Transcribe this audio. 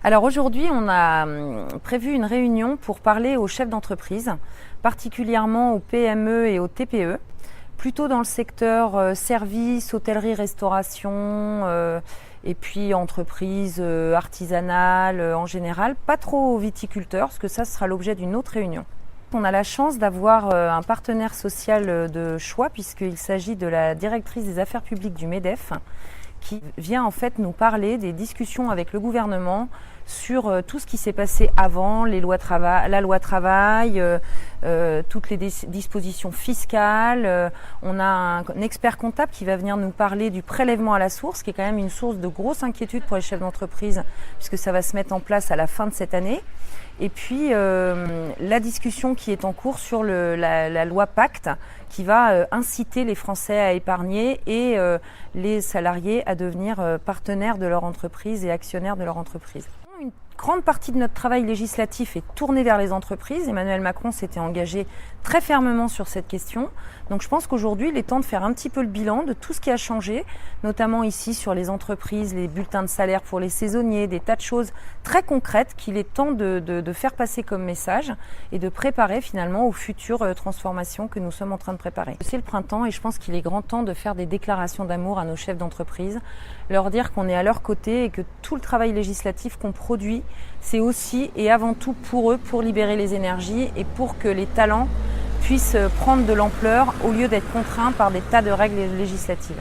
Alors aujourd'hui, on a prévu une réunion pour parler aux chefs d'entreprise, particulièrement aux PME et aux TPE, plutôt dans le secteur service, hôtellerie, restauration et puis entreprises artisanales en général, pas trop aux viticulteurs, parce que ça sera l'objet d'une autre réunion. On a la chance d'avoir un partenaire social de choix puisqu'il s'agit de la directrice des affaires publiques du MEDEF qui vient en fait nous parler des discussions avec le gouvernement sur tout ce qui s'est passé avant, la loi travail, toutes les dispositions fiscales. On a un expert comptable qui va venir nous parler du prélèvement à la source, qui est quand même une source de grosse inquiétude pour les chefs d'entreprise, puisque ça va se mettre en place à la fin de cette année. Et puis la discussion qui est en cours sur la loi Pacte, qui va inciter les Français à épargner et les salariés à devenir partenaires de leur entreprise et actionnaires de leur entreprise. Une grande partie de notre travail législatif est tournée vers les entreprises. Emmanuel Macron s'était engagé très fermement sur cette question. Donc je pense qu'aujourd'hui, il est temps de faire un petit peu le bilan de tout ce qui a changé, notamment ici sur les entreprises, les bulletins de salaire pour les saisonniers, des tas de choses très concrètes qu'il est temps de faire passer comme message et de préparer finalement aux futures transformations que nous sommes en train de préparer. C'est le printemps et je pense qu'il est grand temps de faire des déclarations d'amour à nos chefs d'entreprise, leur dire qu'on est à leur côté et que tout le travail législatif qu'on produit, c'est aussi et avant tout pour eux, pour libérer les énergies et pour que les talents puissent prendre de l'ampleur au lieu d'être contraints par des tas de règles législatives.